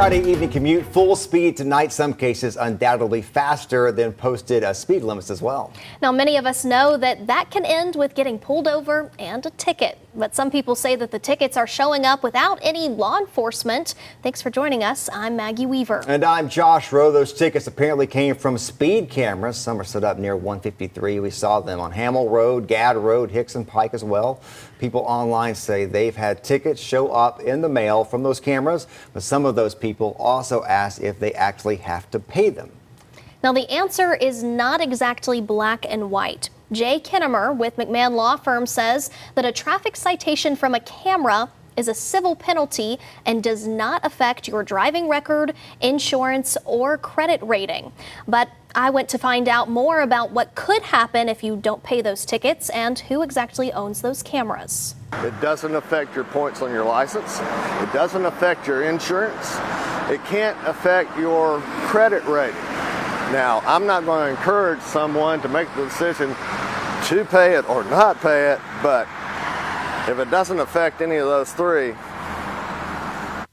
Friday evening commute, full speed tonight, some cases undoubtedly faster than posted speed limits as well. Now, many of us know that can end with getting pulled over and a ticket. But some people say that the tickets are showing up without any law enforcement. Thanks for joining us. I'm Maggie Weaver. And I'm Josh Rowe. Those tickets apparently came from speed cameras. Some are set up near 153. We saw them on Hamill Road, Gadd Road, Hickson Pike as well. People online say they've had tickets show up in the mail from those cameras, but some of those people also ask if they actually have to pay them. Now, the answer is not exactly black and white. Jay Kinnemer with McMahon Law Firm says that a traffic citation from a camera is a civil penalty and does not affect your driving record, insurance, or credit rating. But I went to find out more about what could happen if you don't pay those tickets and who exactly owns those cameras. It doesn't affect your points on your license. It doesn't affect your insurance. It can't affect your credit rating. Now, I'm not going to encourage someone to make the decision to pay it or not pay it, but if it doesn't affect any of those three.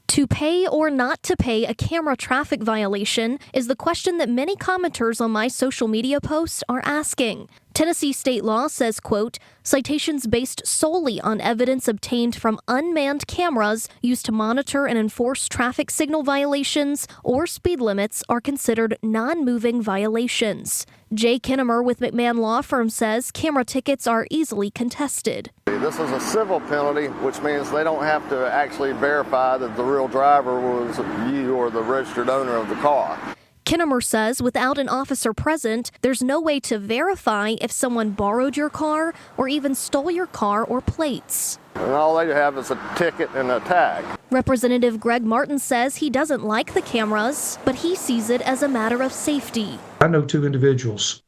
To pay or not to pay a camera traffic violation is the question that many commenters on my social media posts are asking. Tennessee state law says, quote, citations based solely on evidence obtained from unmanned cameras used to monitor and enforce traffic signal violations or speed limits are considered non-moving violations. Jay Kinnemer with McMahon Law Firm says camera tickets are easily contested. This is a civil penalty, which means they don't have to actually verify that the real driver was you or the registered owner of the car. Kinnemer says without an officer present, there's no way to verify if someone borrowed your car or even stole your car or plates. And all they have is a ticket and a tag. Representative Greg Martin says he doesn't like the cameras, but he sees it as a matter of safety. I know two individuals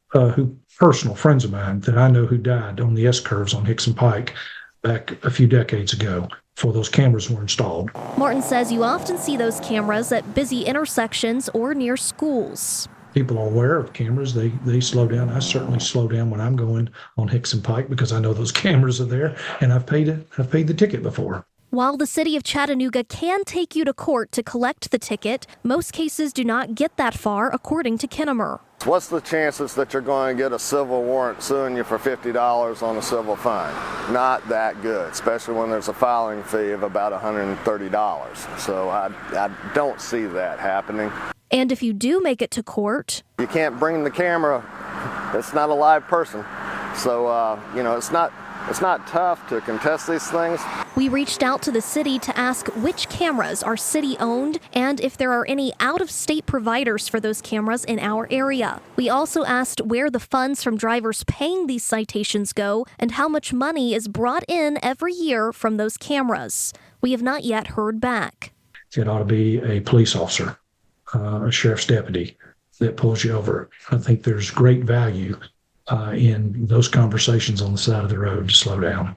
personal friends of mine that I know who died on the S-curves on Hickson Pike back a few decades ago before those cameras were installed. Martin says you often see those cameras at busy intersections or near schools. People are aware of cameras. They slow down. I certainly slow down when I'm going on Hickson Pike because I know those cameras are there, and I've paid the ticket before. While the city of Chattanooga can take you to court to collect the ticket, most cases do not get that far, according to Kinnemer. What's the chances that you're going to get a civil warrant suing you for $50 on a civil fine? Not that good, especially when there's a filing fee of about $130. So I don't see that happening. And if you do make it to court, you can't bring the camera. It's not a live person. So, it's not tough to contest these things. We reached out to the city to ask which cameras are city-owned and if there are any out-of-state providers for those cameras in our area. We also asked where the funds from drivers paying these citations go and how much money is brought in every year from those cameras. We have not yet heard back. It ought to be a police officer, a sheriff's deputy that pulls you over. I think there's great value in those conversations on the side of the road to slow down.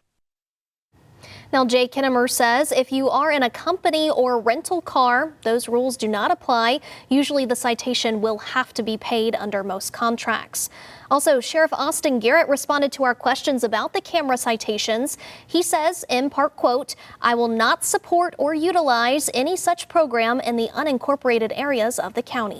Now, Jay Kinnemer says if you are in a company or rental car, those rules do not apply. Usually the citation will have to be paid under most contracts. Also, Sheriff Austin Garrett responded to our questions about the camera citations. He says, in part, quote, I will not support or utilize any such program in the unincorporated areas of the county.